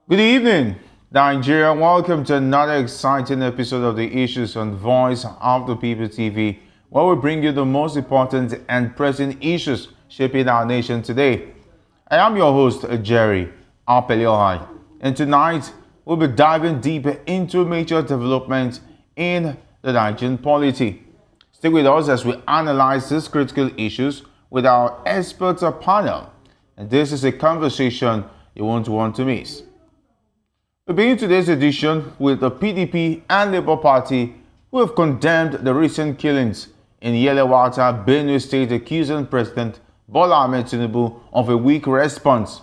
Good evening, Nigeria. Welcome to another exciting episode of the Issues on Voice of the People TV, where we bring you the most important and pressing issues shaping our nation today. I am your host, Jerry Apeliohai, and tonight we'll be diving deeper into major developments in the Nigerian polity. Stay with us as we analyze these critical issues with our experts panel, and this is a conversation you won't want to miss. We begin today's edition with the PDP and Labour Party, who have condemned the recent killings in Yelewata, Benue State, accusing President Bola Ahmed Tinubu of a weak response.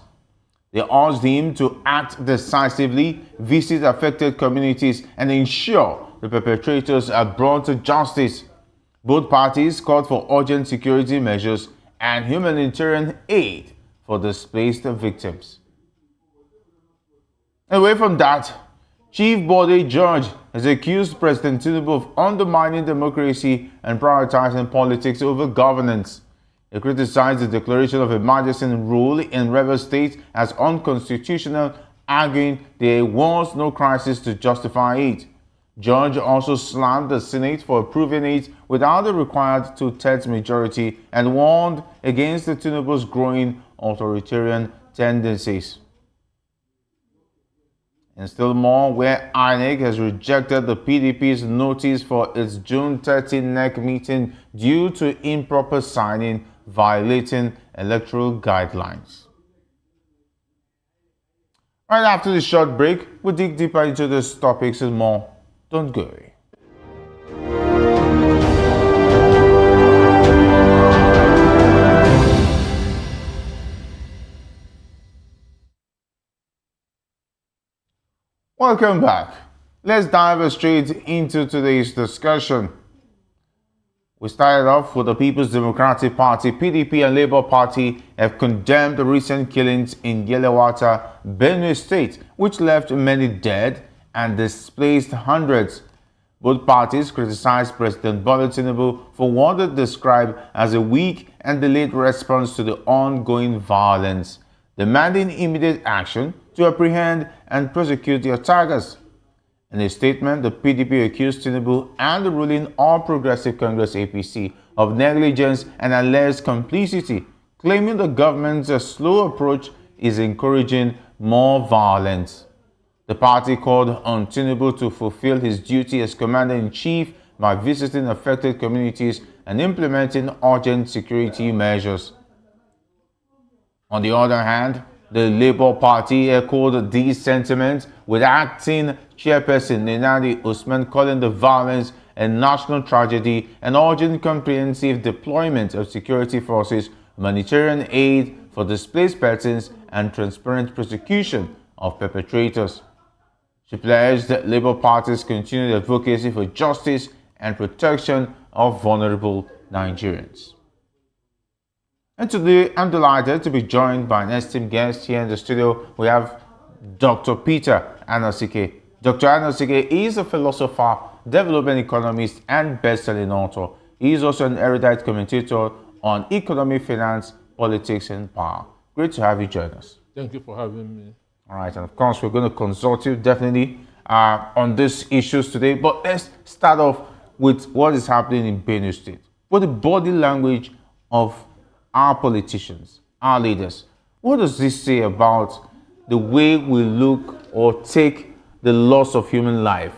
They urged him to act decisively, visit affected communities, and ensure the perpetrators are brought to justice. Both parties called for urgent security measures and humanitarian aid for displaced victims. Away from that, Chief Body Judge has accused President Tinubu of undermining democracy and prioritizing politics over governance. He criticized the declaration of emergency rule in Rivers State as unconstitutional, arguing there was no crisis to justify it. Judge also slammed the Senate for approving it without the required two-thirds majority and warned against the Tinubu's growing authoritarian tendencies. And still more, where INEC has rejected the PDP's notice for its June 30 NEC meeting due to improper signing, violating electoral guidelines. Right after this short break, we'll dig deeper into these topics and more. Don't go away. Welcome back. Let's dive straight into today's discussion. We started off with the People's Democratic Party. PDP and Labour Party have condemned the recent killings in Yelewata, Benue State, which left many dead and displaced hundreds. Both parties criticized President Bola Tinubu for what they described as a weak and delayed response to the ongoing violence, demanding immediate action to apprehend and prosecute the attackers. In a statement, the PDP accused Tinubu and the ruling All Progressive Congress APC of negligence and alleged complicity, claiming the government's slow approach is encouraging more violence. The party called on Tinubu to fulfill his duty as commander-in-chief by visiting affected communities and implementing urgent security measures. On the other hand, the Labour Party echoed these sentiments, with acting chairperson Nenadi Usman calling the violence a national tragedy and urging comprehensive deployment of security forces, humanitarian aid for displaced persons, and transparent prosecution of perpetrators. She pledged that Labour Party's continued advocacy for justice and protection of vulnerable Nigerians. And today, I'm delighted to be joined by an esteemed guest here in the studio. We have Dr. Peter Anosike. Dr. Anosike is a philosopher, development economist, and best-selling author. He is also an erudite commentator on economy, finance, politics, and power. Great to have you join us. Thank you for having me. All right, and of course, we're going to consult you definitely on these issues today. But let's start off with what is happening in Benue State. What the body language of our politicians, our leaders, what does this say about the way we look or take the loss of human life?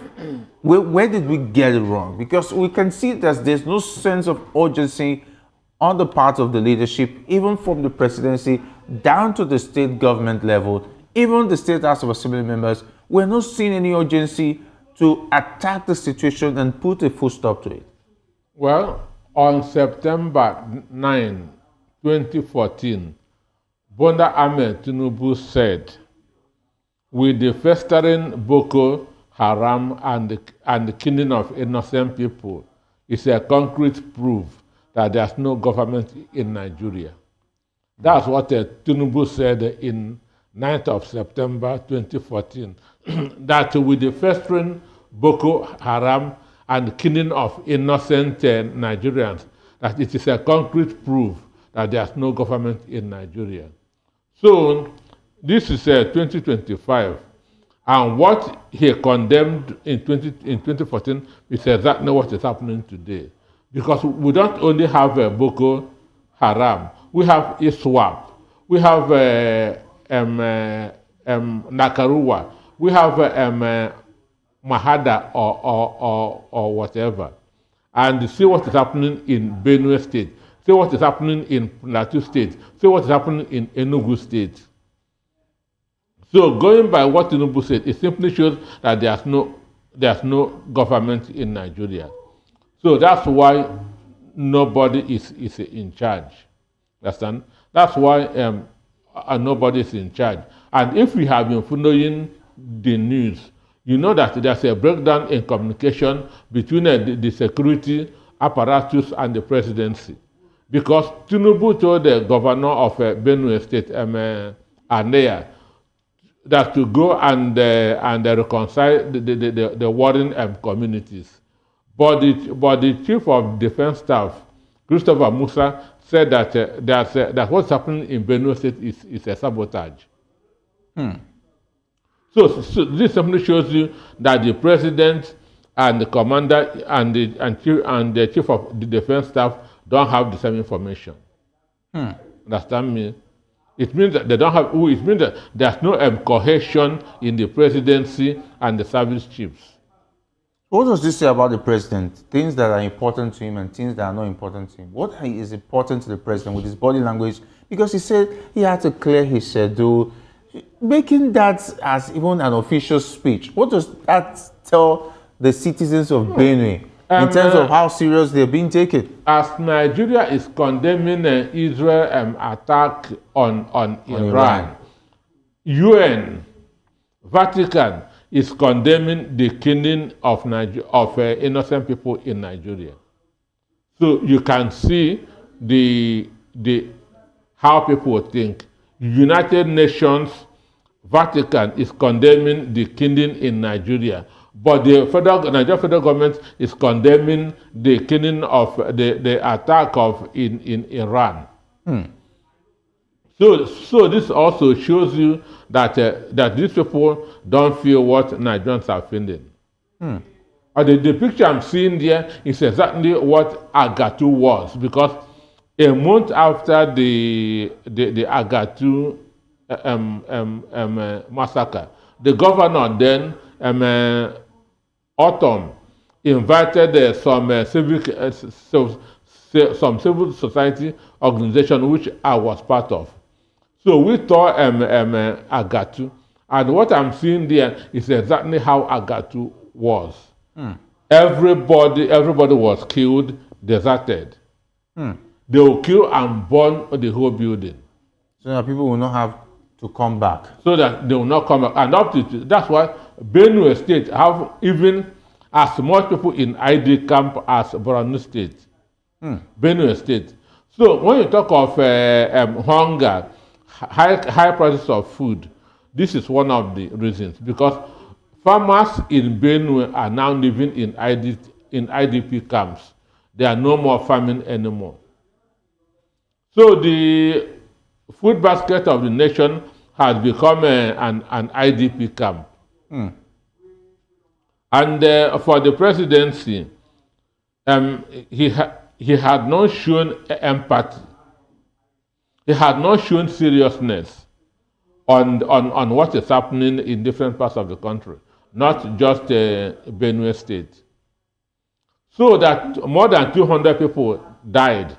Where did we get it wrong? Because we can see that there's no sense of urgency on the part of the leadership, even from the presidency down to the state government level, even the state House of Assembly members. We're not seeing any urgency to attack the situation and put a full stop to it. Well, on September 9, 2014, Bola Ahmed Tinubu said, with the festering Boko Haram and the killing of innocent people, is a concrete proof that there's no government in Nigeria. That's what Tinubu said in 9th of September 2014, that with the festering Boko Haram and killing of innocent Nigerians, that it is a concrete proof that there's no government in Nigeria. So this is 2025. And what he condemned in 2014 is exactly what is happening today. Because we don't only have Boko Haram, we have ISWAP, we have Nakarua, we have Mahada or whatever. And see what is happening in Benue State, see what is happening in Plateau State, see what is happening in Enugu State. So going by what Tinubu said, it simply shows that there's no government in Nigeria. So that's why nobody is in charge. Understand? That's why nobody is in charge. And if we have been following the news, you know that there's a breakdown in communication between the security apparatus and the presidency. Because Tinubu told the governor of Benue State, Anea, that to go and reconcile the warring communities. But the chief of defense staff, Christopher Musa, said that what's happening in Benue State is a sabotage. So this simply shows you that the president and the commander and the chief of the defense staff don't have the same information. Understand me? It means that they don't have. It means that there's no cohesion in the presidency and the service chiefs. What does this say about the president? Things that are important to him and things that are not important to him. What is important to the president with his body language? Because he said he had to clear his schedule, making that as even an official speech. What does that tell the citizens of Benue in terms of how serious they're being taken? As Nigeria is condemning Israel attack on Iran, UN, Vatican is condemning the killing of innocent people in Nigeria. So you can see the how people think. United Nations, Vatican is condemning the killing in Nigeria, but the Nigerian federal government is condemning the killing of the attack in Iran. So this also shows you that these people don't feel what Nigerians are feeling. The picture I'm seeing there is exactly what Agatu was, because a month after the Agatu massacre, the governor then, Autumn, invited some civil society organization which I was part of. So we saw Agatu, and what I'm seeing there is exactly how Agatu was. Everybody was killed, deserted. They will kill and burn the whole building. So that people will not have to come back. So that they will not come back. And up to that's why Benue State have even as much people in ID camp as Borno State. Benue State. So when you talk of hunger, high prices of food, this is one of the reasons, because farmers in Benue are now living in IDP camps. There are no more farming anymore. So the food basket of the nation has become an IDP camp. And for the presidency, he had not shown empathy. He had not shown seriousness on what is happening in different parts of the country, not just Benue State. So that more than 200 people died,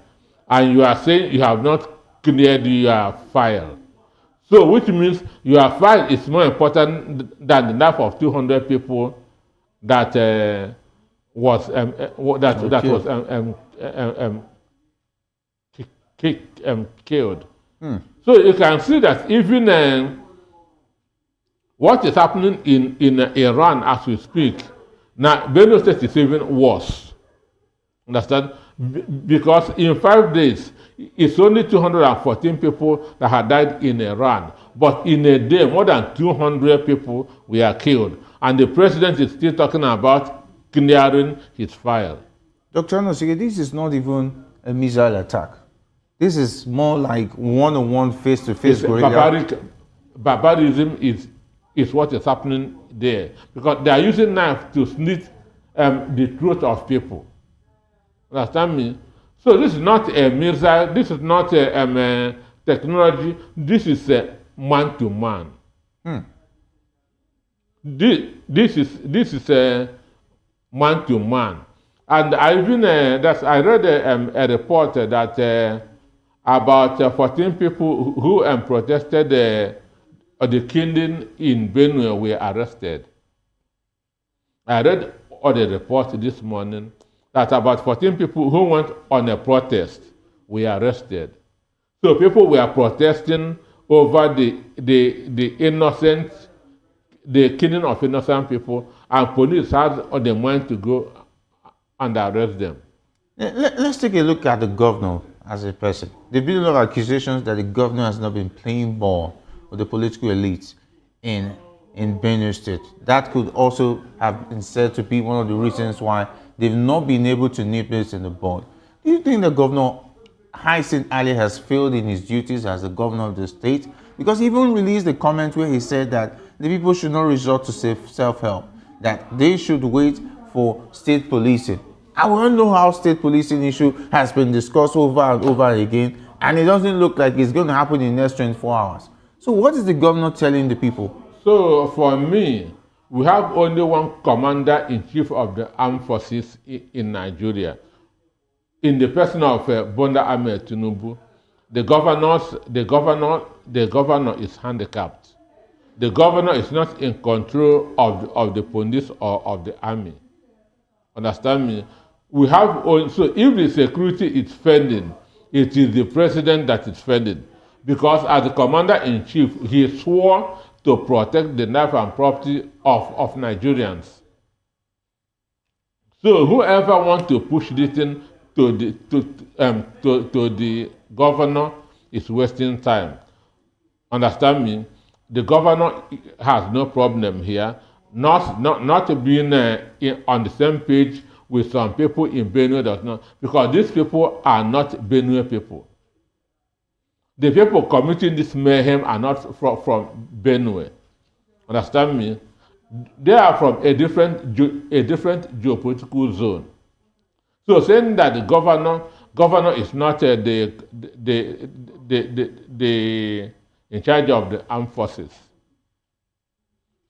and you are saying you have not cleared your file. So which means your file is more important than the life of 200 people that was killed. So you can see that even what is happening in Iran as we speak, now Benue State is even worse. Understand? Because in 5 days, it's only 214 people that had died in Iran. But in a day, more than 200 people were killed. And the president is still talking about clearing his file. Dr. Anosike, this is not even a missile attack. This is more like one-on-one, face-to-face guerrilla. Barbarism is is what is happening there. Because they are using knives to slit the throat of people. Understand me? So this is not a missile, this is not a technology, this is a man-to-man. This is a man-to-man. And I read a report that about 14 people who protested the killing in Benue were arrested. I read on the report this morning that about 14 people who went on a protest were arrested. So people were protesting over the killing of innocent people, and police had on the mind to go and arrest them. Let's take a look at the governor as a person. There have been a lot of accusations that the governor has not been playing ball with the political elites in Benue State. That could also have been said to be one of the reasons why they've not been able to nip this in the bud. Do you think the governor Hyacinth Ali has failed in his duties as the governor of the state? Because he even released a comment where he said that the people should not resort to self-help, that they should wait for state policing. I want to know how state policing issue has been discussed over and over again, and it doesn't look like it's going to happen in the next 24 hours. So what is the governor telling the people? So for me, we have only one commander-in-chief of the armed forces in Nigeria. In the person of Bonda Ahmed Tinubu, the governor is handicapped. The governor is not in control of the police or of the army. Understand me? We have also, if the security is failing, it is the president that is failing. Because as the commander-in-chief, he swore to protect the life and property of Nigerians. So whoever wants to push this thing to the governor is wasting time. Understand me? The governor has no problem here, not being on the same page with some people in Benue does not, because these people are not Benue people. The people committing this mayhem are not from Benue. Understand me? They are from a different geopolitical zone. So saying that the governor is not the in charge of the armed forces.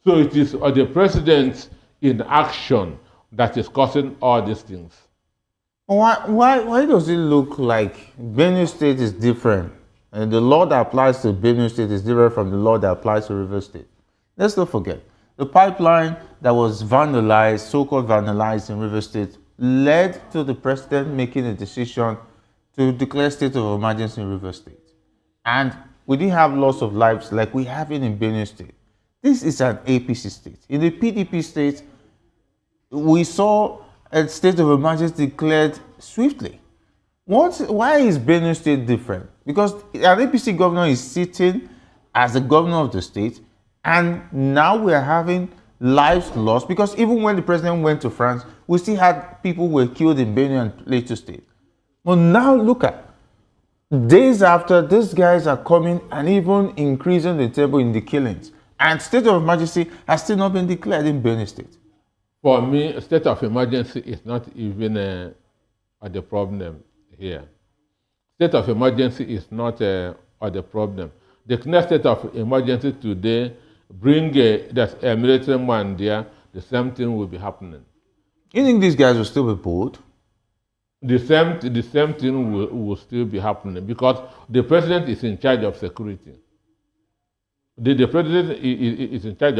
So it is the president in action that is causing all these things. Why does it look like Benue State is different? And the law that applies to Benue State is different from the law that applies to River State. Let's not forget, the pipeline that was vandalized, so-called vandalized in River State, led to the president making a decision to declare state of emergency in River State. And we didn't have loss of lives like we have in Benue State. This is an APC state. In the PDP state, we saw a state of emergency declared swiftly. Why is Benue State different? Because an APC governor is sitting as the governor of the state, and now we are having lives lost, because even when the president went to France, we still had people who were killed in Benue and Plateau State. But now look at, days after, these guys are coming and even increasing the tempo in the killings. And state of emergency has still not been declared in Benue State. For me, a state of emergency is not even the problem here. State of emergency is not the problem. The next state of emergency today, bring there's a military man there, the same thing will be happening. You think these guys will still be bold? The same thing will still be happening, because the president is in charge of security. The president is in charge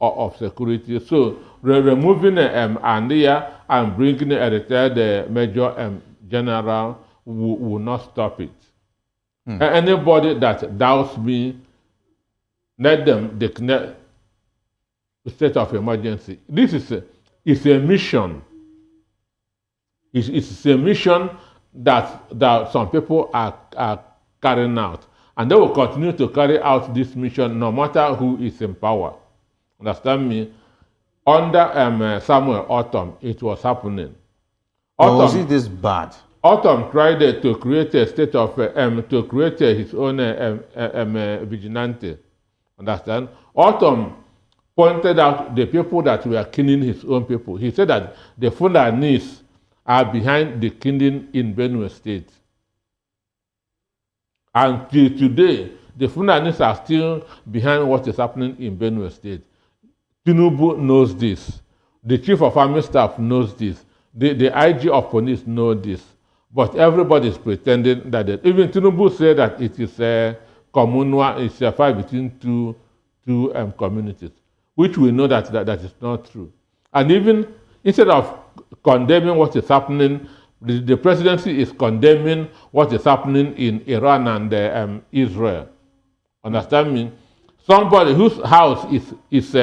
of security. So removing Andia and bringing a retired major general will not stop it. Anybody that doubts me, let them declare state of emergency. This is a mission. It's a mission that some people are carrying out. And they will continue to carry out this mission no matter who is in power. Understand me? Under Samuel Autumn, it was happening. Or was it this bad? Autumn tried to create a state of, to create his own vigilante. Understand? Autumn pointed out the people that were killing his own people. He said that the Fulanis are behind the killing in Benue State. And till today, the Fulanis are still behind what is happening in Benue State. Tinubu knows this. The Chief of Army Staff knows this. The IG of Police knows this. But everybody is pretending that even Tinubu said that it is a communal, it's a fight between two communities, which we know that is not true. And even instead of condemning what is happening, the presidency is condemning what is happening in Iran and Israel. Understand me? Somebody whose house is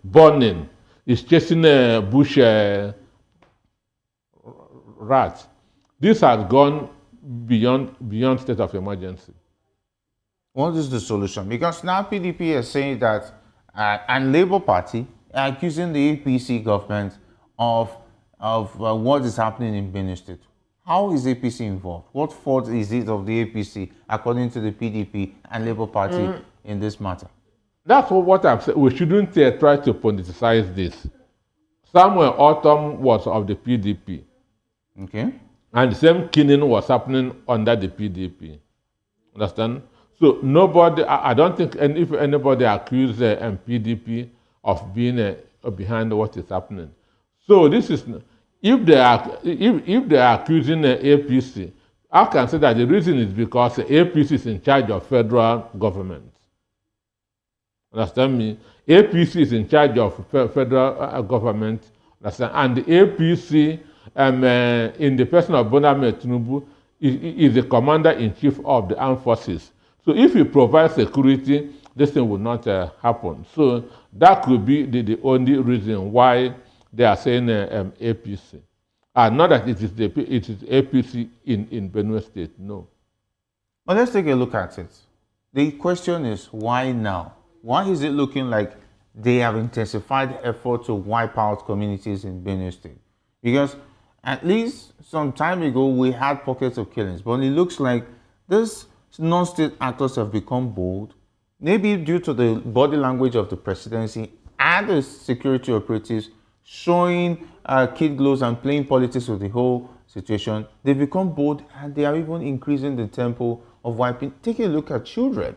burning, is chasing a bush rats. This has gone beyond state of emergency. What is the solution? Because now PDP is saying that, and Labour Party are accusing the APC government of what is happening in Benue State. How is APC involved? What fault is it of the APC, according to the PDP and Labour Party, in this matter? That's what I'm saying. We shouldn't try to politicize this. Samuel Autumn was of the PDP. Okay. And the same killing was happening under the PDP. Understand? So nobody, I don't think if anybody accused PDP of being behind what is happening. So this is, if they are accusing APC, I can say that the reason is because APC is in charge of federal government. Understand me? APC is in charge of federal government. Understand? And the APC, in the person of Bola Tinubu, is the commander-in-chief of the armed forces. So if he provides security, this thing will not happen. So that could be the only reason why they are saying APC. And not that it is APC in Benue State, no. But let's take a look at it. The question is, why now? Why is it looking like they have intensified effort to wipe out communities in Benue State? Because at least some time ago, we had pockets of killings, but it looks like these non-state actors have become bold, maybe due to the body language of the presidency and the security operatives showing kid gloves and playing politics with the whole situation. They've become bold and they are even increasing the tempo of wiping. Take a look at children.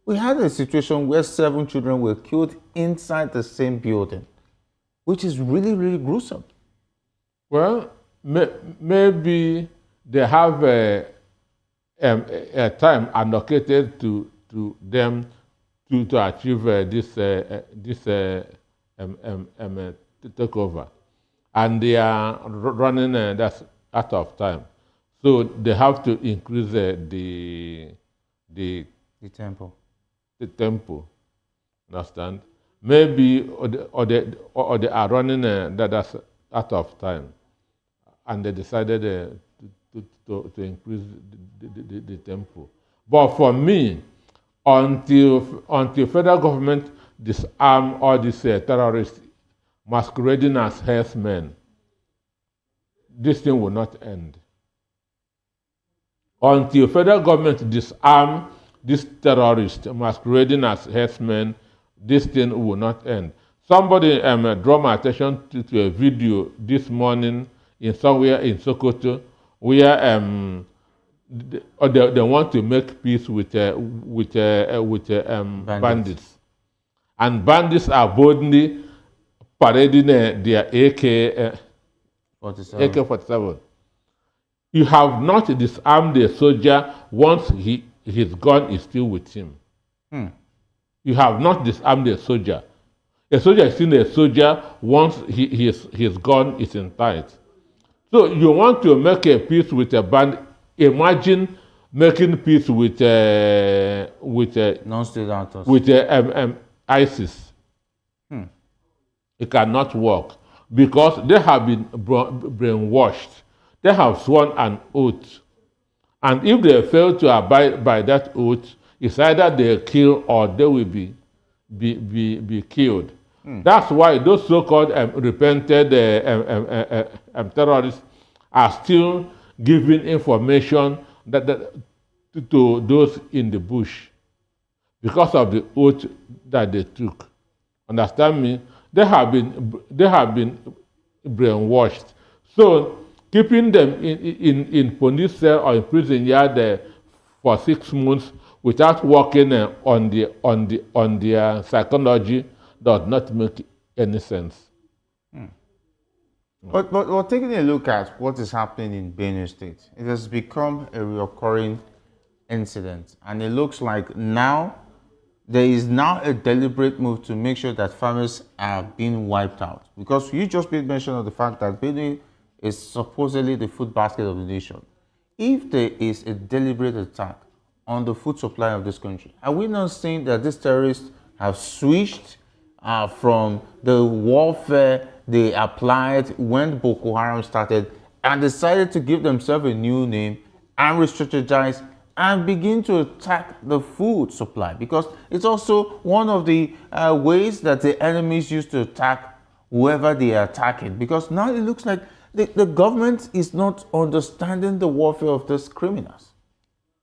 We had a situation where 7 children were killed inside the same building, which is really, really gruesome. Well, maybe they have a time allocated to them to achieve this takeover, and they are running that out of time. So they have to increase the tempo. The tempo. Understand? Maybe or they are running that's out of time, and they decided to increase the tempo. But for me, until federal government disarm all these terrorists masquerading as herdsmen, this thing will not end. Until federal government disarm these terrorists masquerading as herdsmen, this thing will not end. Somebody draw my attention to a video this morning in somewhere in Sokoto where they want to make peace with bandits. And bandits are boldly parading their AK-47. You have not disarmed a soldier once his gun is still with him. You have not disarmed a soldier. A soldier is still a soldier once his gun is in tight. So you want to make a peace with a band. Imagine making peace with non-state actors, with ISIS. It cannot work because they have been brainwashed. They have sworn an oath, and if they fail to abide by that oath, it's either they kill or they will be killed. That's why those so-called repented terrorists are still giving information to those in the bush because of the oath that they took. Understand me? They have been brainwashed. So keeping them in police cell or in prison yard for 6 months without working on their psychology does not make any sense. But we're taking a look at what is happening in Benue State. It has become a recurring incident, and it looks like now there is now a deliberate move to make sure that farmers are being wiped out. Because you just made mention of the fact that Benue is supposedly the food basket of the nation. If there is a deliberate attack on the food supply of this country, are we not saying that these terrorists have switched from the warfare they applied when Boko Haram started and decided to give themselves a new name and re-strategize and begin to attack the food supply? Because it's also one of the ways that the enemies used to attack whoever they are attacking. Because now it looks like the government is not understanding the warfare of these criminals.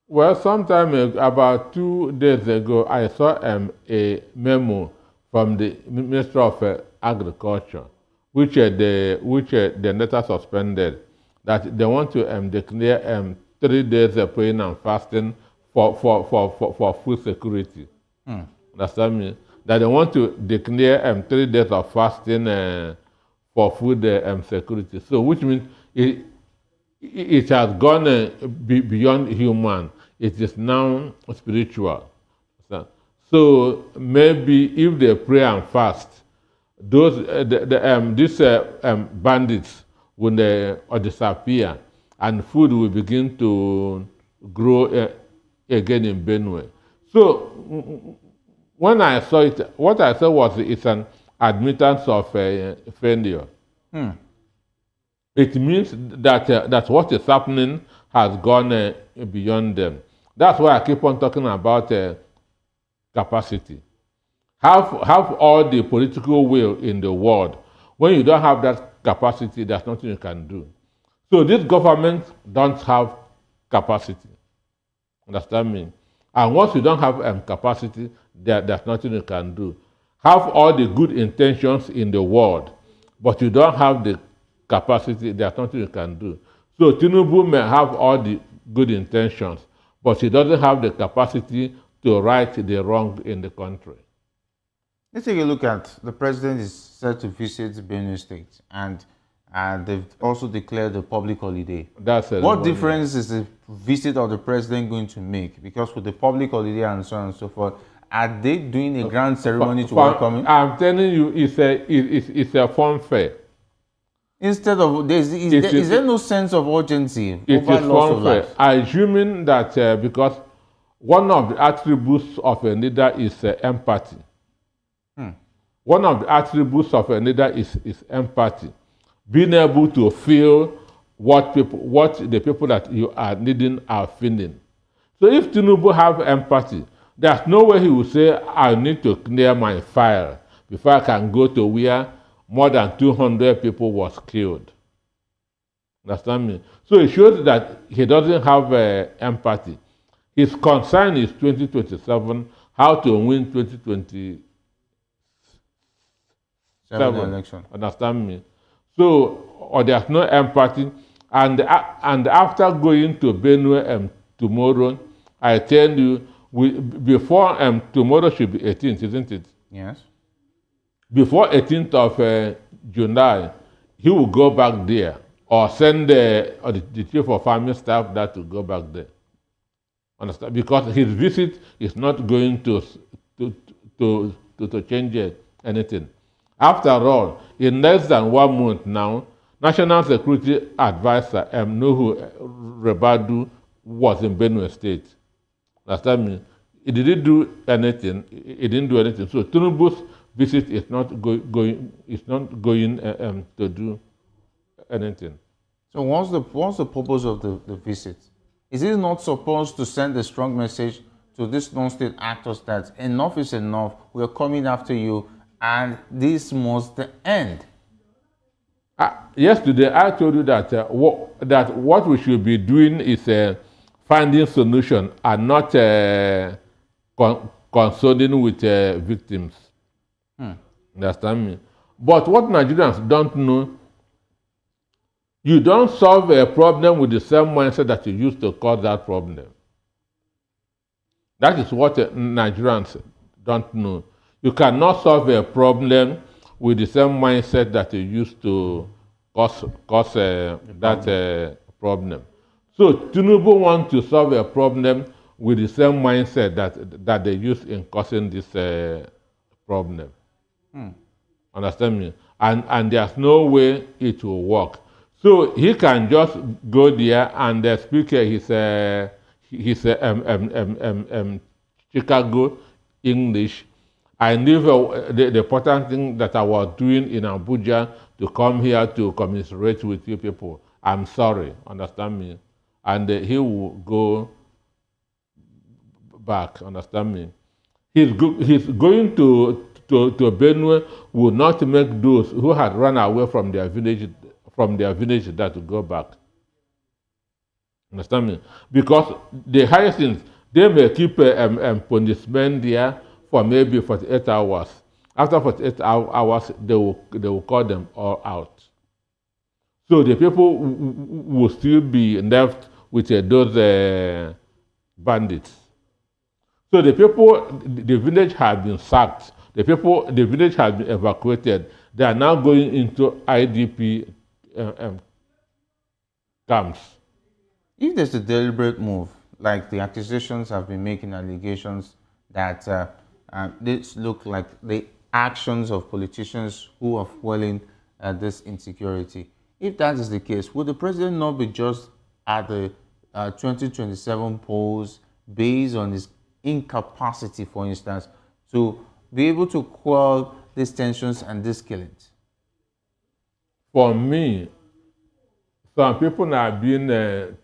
Well, sometime about 2 days ago, I saw a memo from the Minister of Agriculture, which they later suspended, that they want to declare 3 days of praying and fasting for food security. Understand me? That they want to declare 3 days of fasting for food security. So, which means it has gone beyond human. It is now spiritual. So maybe if they pray and fast, these bandits will disappear, and food will begin to grow again in Benue. So when I saw it, what I saw was it's an admittance of failure. It means that what is happening has gone beyond them. That's why I keep on talking about capacity. Have all the political will in the world. When you don't have that capacity, there's nothing you can do. So this government don't have capacity. Understand me? And once you don't have capacity, there's nothing you can do. Have all the good intentions in the world, but you don't have the capacity, there's nothing you can do. So Tinubu may have all the good intentions, but he doesn't have the capacity to right the wrong in the country. Let's take a look at the president is set to visit Benue State, and they've also declared a public holiday. What difference is the visit of the president going to make? Because with the public holiday and so on and so forth, are they doing a grand ceremony to welcome him? I'm telling you, it's a fun fair. Instead of, is there no sense of urgency over loss of life? Assuming that because one of the attributes of a leader is empathy. One of the attributes of a leader is empathy. Being able to feel what the people that you are leading are feeling. So if Tinubu have empathy, there's no way he will say, I need to clear my file before I can go to where more than 200 people was killed. Understand me? So it shows that he doesn't have empathy. His concern is 2027, how to win 2027 election. Understand me? So, or there's no empathy. And after going to Benue tomorrow, I tell you, before tomorrow should be 18th, isn't it? Yes. Before 18th of July, he will go back there or send the chief of army staff that to go back there. Understand? Because his visit is not going to change anything. After all, in less than 1 month now, National Security Advisor Nuhu Rebadu was in Benue State. Understand me? He didn't do anything. He didn't do anything. So Tinubu's visit is not going to do anything. So what's the purpose of the visit? Is it not supposed to send a strong message to these non-state actors that enough is enough, we're coming after you, and this must end? Yesterday, I told you that what we should be doing is finding solution and not consoling with victims. Understand me? But what Nigerians don't know, you don't solve a problem with the same mindset that you used to cause that problem. That is what Nigerians don't know. You cannot solve a problem with the same mindset that you used to cause that problem. So Tinubu wants to solve a problem with the same mindset that they use in causing this problem. Understand me? And there's no way it will work. So he can just go there and speak his Chicago English. I leave the important thing that I was doing in Abuja to come here to commiserate with you people. I'm sorry, understand me? And he will go back, understand me? He's going to Benue will not make those who had run away from their village that to go back. Understand me? Because the Hyacinths, they may keep punishment there for maybe 48 hours. After 48 hours, they will call them all out. So the people will still be left with those bandits. So the village has been sacked. The village has been evacuated. They are now going into IDP camps. If there's a deliberate move, like the accusations have been making allegations that this look like the actions of politicians who are fueling this insecurity, if that is the case, would the president not be just at the 2027 polls based on his incapacity, for instance, to be able to quell these tensions and these killings? For me, some people are being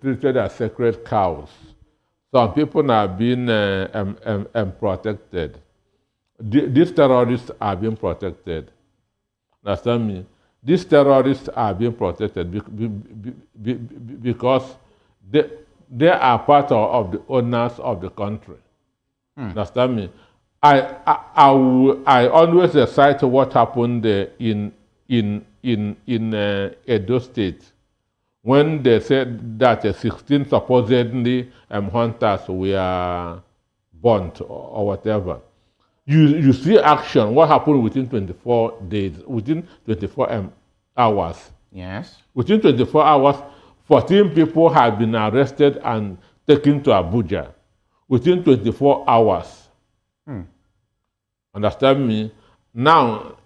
treated as sacred cows. Some people are being protected. These terrorists are being protected. Understand me? These terrorists are being protected because they are part of the owners of the country. Understand me? I always cite what happened in Edo State when they said that 16 supposedly hunters were burnt or whatever. You see action, what happened within 24 days, within 24 hours. Yes. Within 24 hours, 14 people have been arrested and taken to Abuja. Within 24 hours. Understand me? Now,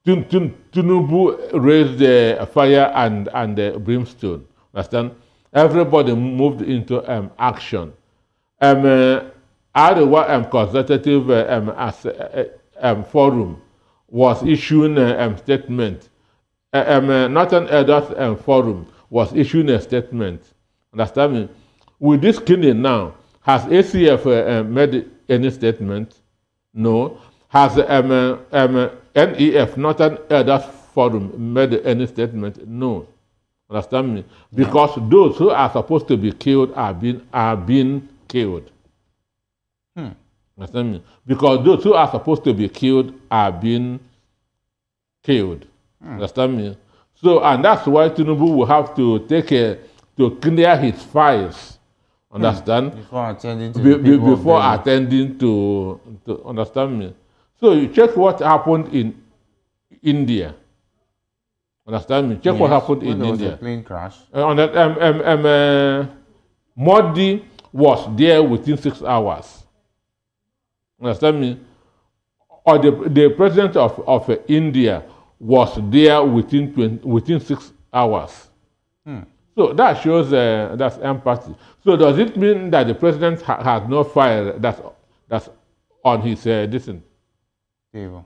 Tinubu raised the fire and the brimstone. Understand? Everybody moved into action. Our consultative forum was issuing a statement. Northern Elders Forum was issuing a statement. Understand me? With this killing now, has ACF made any statement? No. Has NEF, Northern Elders Forum, made any statement? No. Understand me? Because those who are supposed to be killed are being killed. Understand me? Because those who are supposed to be killed are being killed. Understand me? So, and that's why Tinubu will have to to clear his files. Understand? Before attending to attending to understand me. So you check what happened in India. Understand me? Check what happened in India. There was a plane crash. Modi was there within 6 hours. Understand me? Or the president of India was there within 6 hours. So that shows that's empathy. So does it mean that the president has no file that's on his table?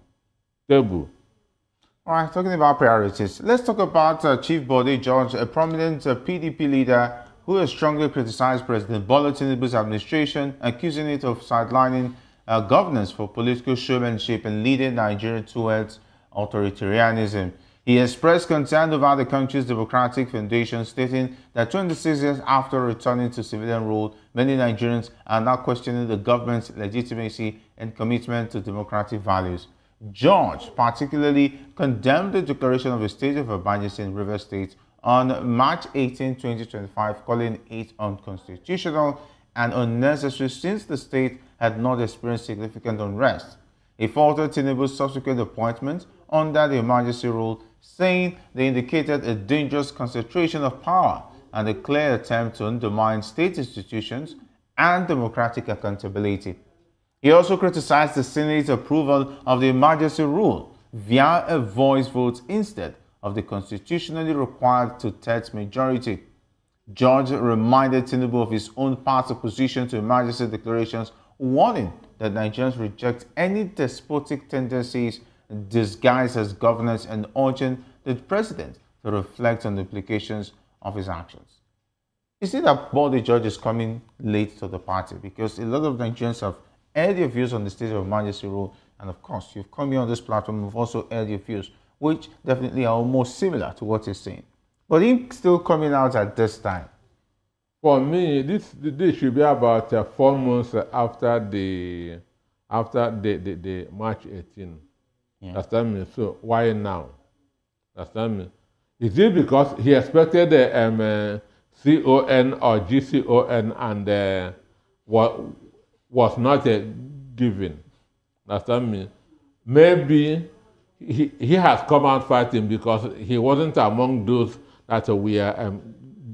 All right, talking about priorities, let's talk about Chief Bode George, a prominent PDP leader who has strongly criticized President Bola Tinubu's administration, accusing it of sidelining governance for political showmanship and leading Nigeria towards authoritarianism. He expressed concern about the country's democratic foundation, stating that 26 years after returning to civilian rule, many Nigerians are now questioning the government's legitimacy and commitment to democratic values. George particularly condemned the declaration of a state of emergency in Rivers State on March 18, 2025, calling it unconstitutional and unnecessary since the state had not experienced significant unrest. He faulted Tinubu's subsequent appointment under the emergency rule, saying they indicated a dangerous concentration of power and a clear attempt to undermine state institutions and democratic accountability. He also criticized the Senate's approval of the emergency rule via a voice vote instead of the constitutionally required two-thirds majority. George reminded Tinubu of his own past opposition to emergency declarations, warning that Nigerians reject any despotic tendencies disguised as governance and urging the president to reflect on the implications of his actions. You see that Bode George is coming late to the party because a lot of Nigerians have heard your views on the state of emergency rule, and of course, you've come here on this platform, you've also heard your views, which definitely are almost similar to what he's saying. But him still coming out at this time. For me, this should be about 4 months after the March 18. Yeah. Understand me? So why now? Understand me? Is it because he expected the CON or GCON and was not given? Understand me? Maybe he has come out fighting because he wasn't among those that we are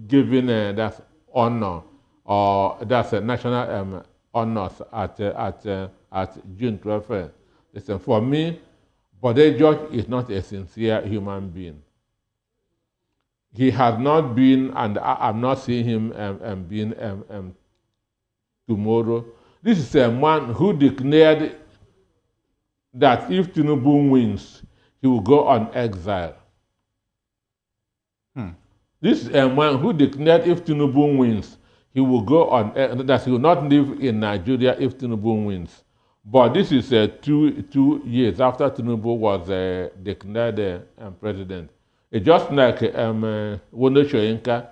given that honor or that's a national honors at June 12th. Listen, for me, Bode George is not a sincere human being. He has not been, and I'm not seeing him being tomorrow. This is a man who declared that if Tinubu wins, he will go on exile. This is a man who declared if Tinubu wins, he will go on, that he will not live in Nigeria if Tinubu wins. But this is 2 years after Tinubu was declared president. It's just like Wono Soyinka,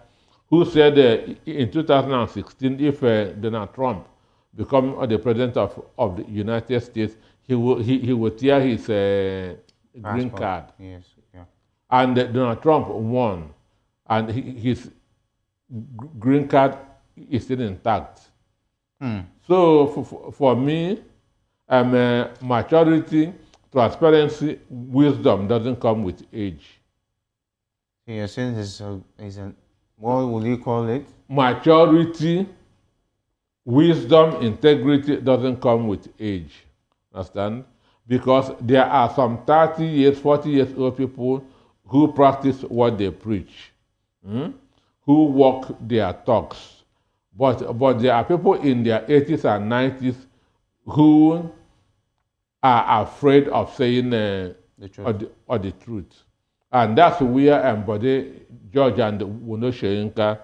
who said in 2016, if Donald Trump becomes the president of the United States, he will tear his green card. Yes, yeah. And Donald Trump won, and his green card is still intact. So for me, maturity, transparency, wisdom doesn't come with age. You're saying what will you call it? Maturity, wisdom, integrity doesn't come with age. Understand? Because there are some 30 years, 40 years old people who practice what they preach, who walk their talks. But there are people in their 80s and 90s who are afraid of saying the truth. And that's where Bode George and Wono Soyinka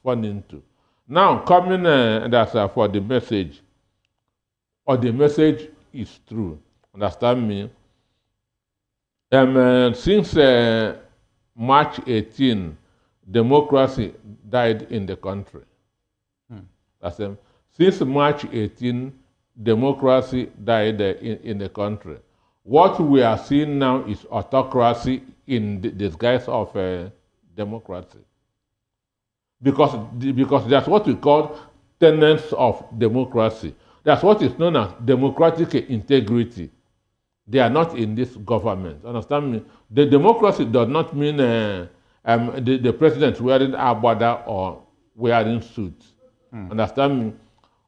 fall into. Now, coming that's for the message, or the message is true. Understand me? Since March 18, democracy died in the country. Since March 18, democracy died in the country. What we are seeing now is autocracy in the disguise of democracy. Because that's what we call tenets of democracy. That's what is known as democratic integrity. They are not in this government. Understand me? The democracy does not mean the president wearing agbada or wearing suits. Understand me?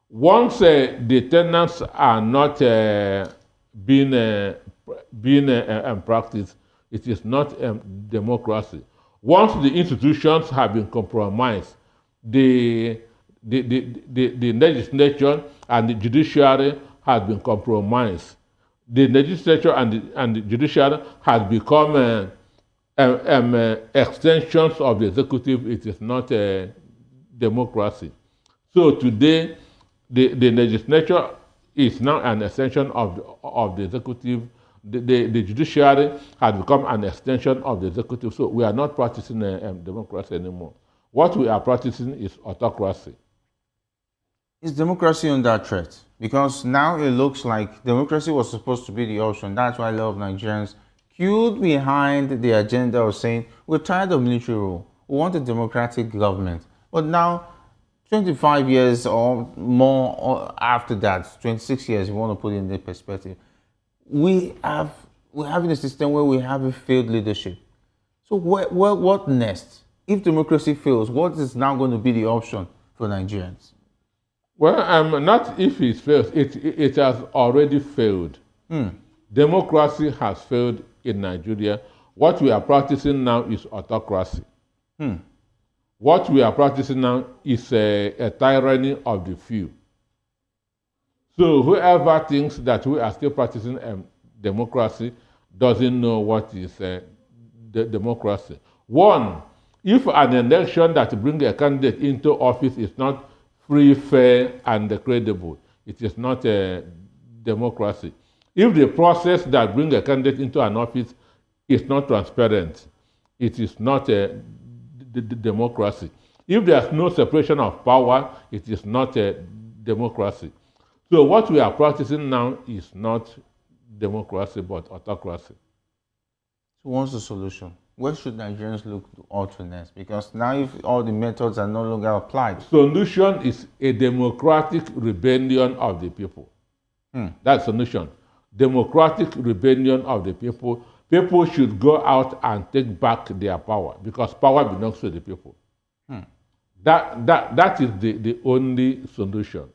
Once the tenants are not being practiced, it is not democracy. Once the institutions have been compromised, the legislature and the judiciary has been compromised. The legislature and the judiciary has become extensions of the executive. It is not a democracy. So today, the legislature is now an extension of the executive. The judiciary has become an extension of the executive. So we are not practicing democracy anymore. What we are practicing is autocracy. Is democracy under threat? Because now it looks like democracy was supposed to be the option. That's why a lot of Nigerians queued behind the agenda of saying, we're tired of military rule. We want a democratic government. But now, 25 years or more or after that, 26 years, if you want to put it in the perspective, we're having a system where we have a failed leadership. So what next? If democracy fails, what is now going to be the option for Nigerians? Well, not if it fails. It has already failed. Democracy has failed in Nigeria. What we are practicing now is autocracy. What we are practicing now is a tyranny of the few. So whoever thinks that we are still practicing democracy doesn't know what is democracy. One, if an election that brings a candidate into office is not free, fair, and credible, it is not a democracy. If the process that brings a candidate into an office is not transparent, it is not a democracy. If there's no separation of power, it is not a democracy. So what we are practicing now is not democracy, but autocracy. So what's the solution? Where should Nigerians look to next? Because now if all the methods are no longer applied. Solution is a democratic rebellion of the people. That's solution. Democratic rebellion of the people. People should go out and take back their power because power belongs to the people. That is the only solution.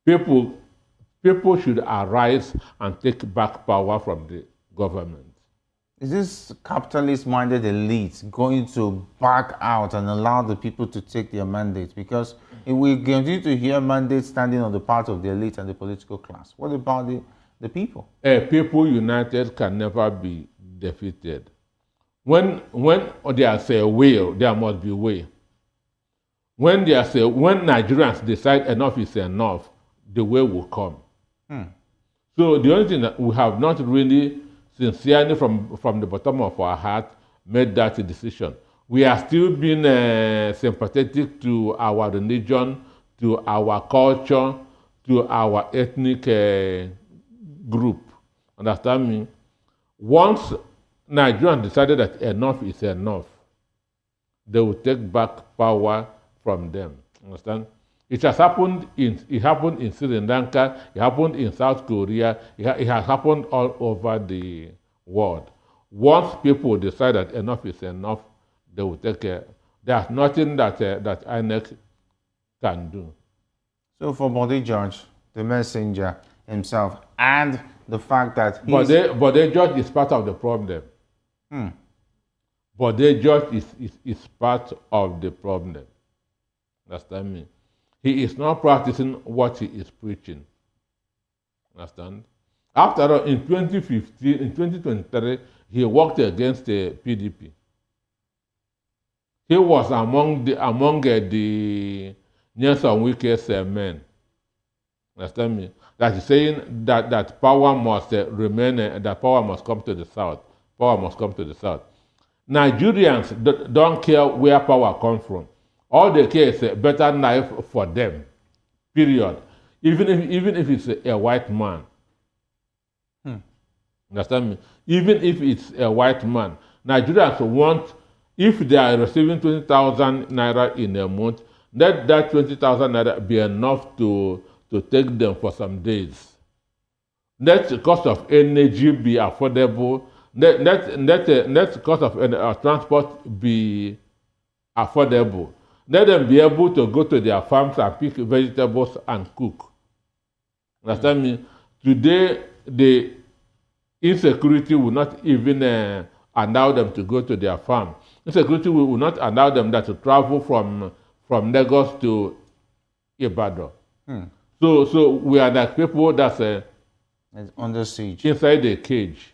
People should arise and take back power from the government. Is this capitalist-minded elite going to back out and allow the people to take their mandates? Because if we continue to hear mandates standing on the part of the elite and the political class, what about the people? People united can never be defeated. When there's a will, there must be way. When Nigerians decide enough is enough, the way will come. So the only thing that we have not really sincerely from the bottom of our heart made that decision. We are still being sympathetic to our religion, to our culture, to our ethnic group. Understand me? Once Nigerians decided that enough is enough, they will take back power from them. Understand? It happened in Sri Lanka, it happened in South Korea, it has happened all over the world. Once people decide that enough is enough, they will take care. There's nothing that INEC can do. So for Bode George, the messenger himself, and the fact that Bode George is part of the problem. Bode George is part of the problem. Understand me? He is not practicing what he is preaching. Understand? After all, in 2015, in 2023, he worked against the PDP. He was among the Nelson Wike's men. Understand me? That is saying that power must remain, that power must come to the south. Power must come to the south. Nigerians don't care where power comes from. All they care is a better life for them. Period. Even if it's a white man. Understand me? Even if it's a white man, Nigerians want, if they are receiving 20,000 naira in a month, let that 20,000 naira be enough to take them for some days. Let the cost of energy be affordable. Let the cost of transport be affordable. Let them be able to go to their farms and pick vegetables and cook. Understand me? Today, the insecurity will not even allow them to go to their farm. Insecurity will not allow them to travel from Lagos to Ibadan. So we are like people that's under siege, inside a cage.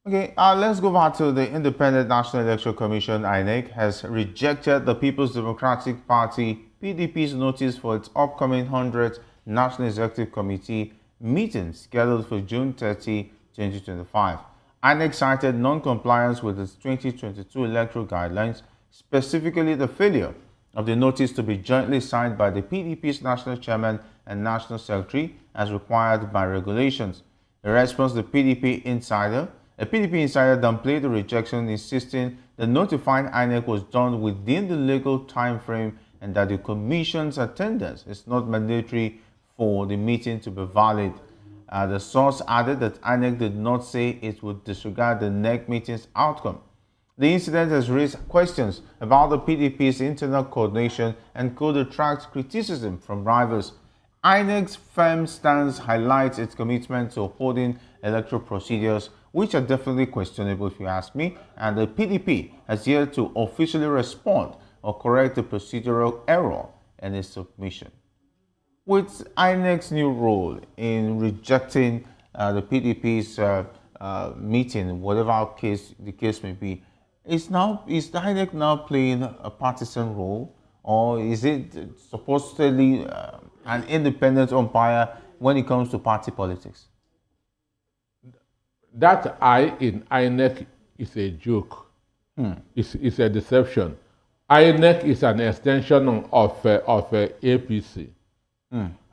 Okay, let's go back to the Independent National Electoral Commission. INEC has rejected the People's Democratic Party PDP's notice for its upcoming 100th National Executive Committee meeting scheduled for June 30, 2025. INEC cited non-compliance with its 2022 electoral guidelines, specifically the failure of the notice to be jointly signed by the PDP's national chairman and national secretary as required by regulations. In response, a PDP insider downplayed the rejection, insisting that notifying INEC was done within the legal time frame and that the commission's attendance is not mandatory for the meeting to be valid. The source added that INEC did not say it would disregard the NEC meeting's outcome. The incident has raised questions about the PDP's internal coordination and could attract criticism from rivals. INEC's firm stance highlights its commitment to upholding electoral procedures, which are definitely questionable if you ask me, and the PDP has yet to officially respond or correct the procedural error in its submission. With INEC's new role in rejecting the PDP's meeting, whatever the case may be, is the INEC now playing a partisan role, or is it supposedly an independent umpire when it comes to party politics? That I in INEC is a joke. It's a deception. INEC is an extension of APC.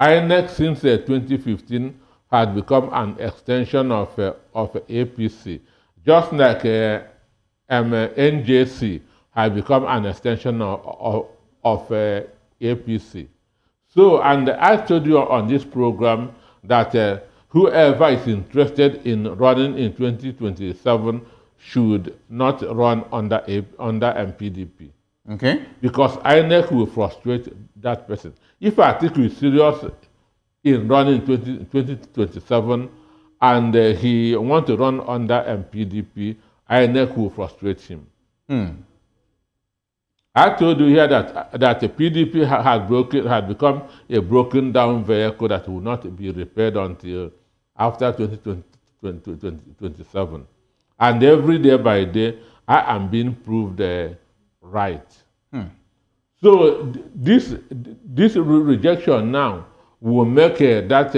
INEC since 2015 had become an extension of APC, just like NJC had become an extension of APC. So, and I told you on this program that whoever is interested in running in 2027 should not run under PDP. Okay. Because INEC will frustrate that person. If I think he's serious in running 2027 and he wants to run under PDP, INEC will frustrate him. I told you here that the PDP had become a broken down vehicle that will not be repaired until after 2027. And every day by day, I am being proved right. So this rejection now will make that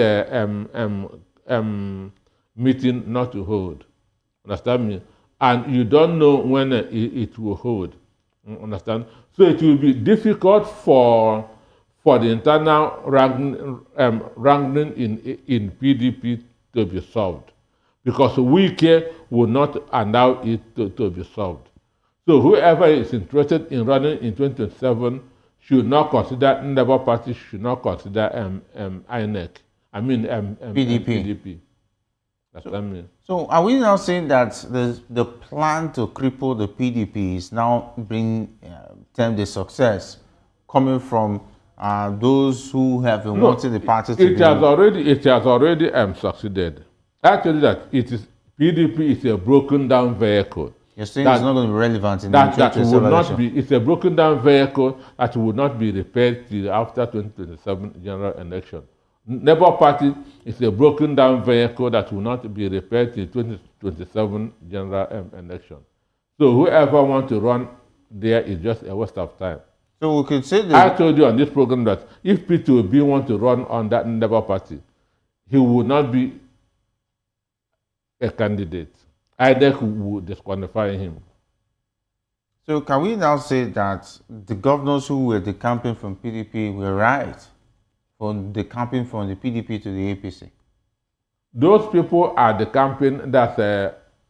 meeting not to hold. Understand me? And you don't know when it will hold. Understand? So it will be difficult for the internal wrangling in PDP to be solved, because Wike will not allow it to be solved. So whoever is interested in running in 2027 should not consider, Labour Party should not consider INEC. I mean PDP. That's what I mean. So are we now saying that the plan to cripple the PDP is now being termed a success, coming from those who have been wanting the party to It has already succeeded. Actually, that PDP is a broken down vehicle. You're saying it's not going to be relevant in the 2027 election? It's a broken down vehicle that will not be repaired till after 2027 general election. Labour Party is a broken down vehicle that will not be repaired till 2027 general election. So whoever wants to run there is just a waste of time. So we could say that... I told you on this program that if P2B wants to run on that Labour Party, he will not be a candidate. Either would disqualify him. So can we now say that the governors who were decamping from PDP were right from decamping from the PDP to the APC? Those people are decamping that's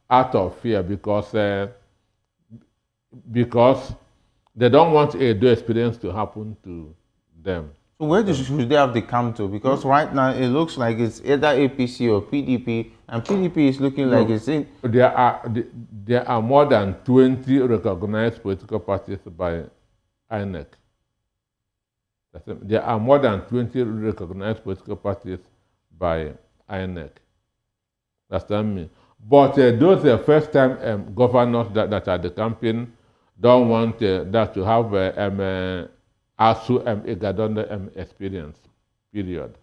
out of fear because they don't want a new experience to happen to them. So where should they have decamped to? Because right now it looks like it's either APC or PDP, and PDP is looking like it's in... There are more than 20 recognized political parties by INEC. There are more than 20 recognized political parties by INEC. That's what I mean. But those first-time governors that are decamping don't want that to have ASU Igadon experience, period.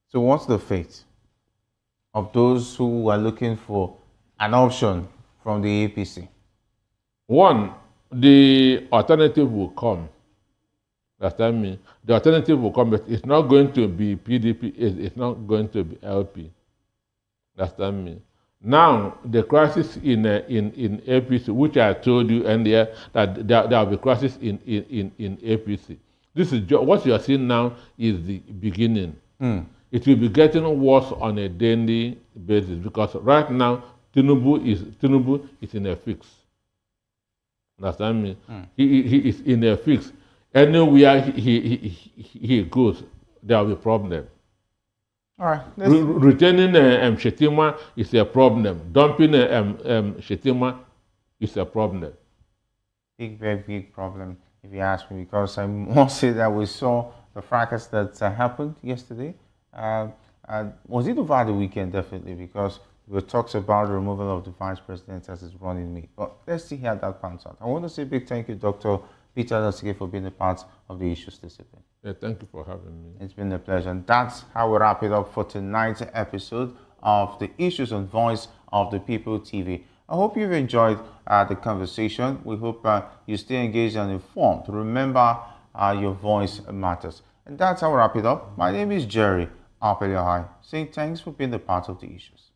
So what's the fate of those who are looking for an option from the APC? One, the alternative will come. That's what I mean. The alternative will come, but it's not going to be PDP, it's not going to be LP. That's what I mean. Now, the crisis in APC, which I told you earlier, that there will be crisis in APC. This is what you are seeing now is the beginning. It will be getting worse on a daily basis because right now Tinubu is in a fix. Understand me? He is in a fix. Anywhere he goes, there will be problem. All right. Retaining Shetima is a problem. Dumping Shetima is a problem. Very big problem, if you ask me, because I must say that we saw the fracas that happened yesterday. Was it over the weekend? Definitely, because there were talks about the removal of the vice president as his running mate. But let's see how that pans out. I want to say a big thank you, Dr. Peter Lasike, for being a part of the Issues Discipline. Yeah, thank you for having me. It's been a pleasure. And that's how we wrap it up for tonight's episode of the Issues on Voice of the People TV. I hope you've enjoyed the conversation. We hope you stay engaged and informed. Remember, your voice matters. And that's how we wrap it up. My name is Jerry Apeliohai, saying thanks for being a part of the Issues.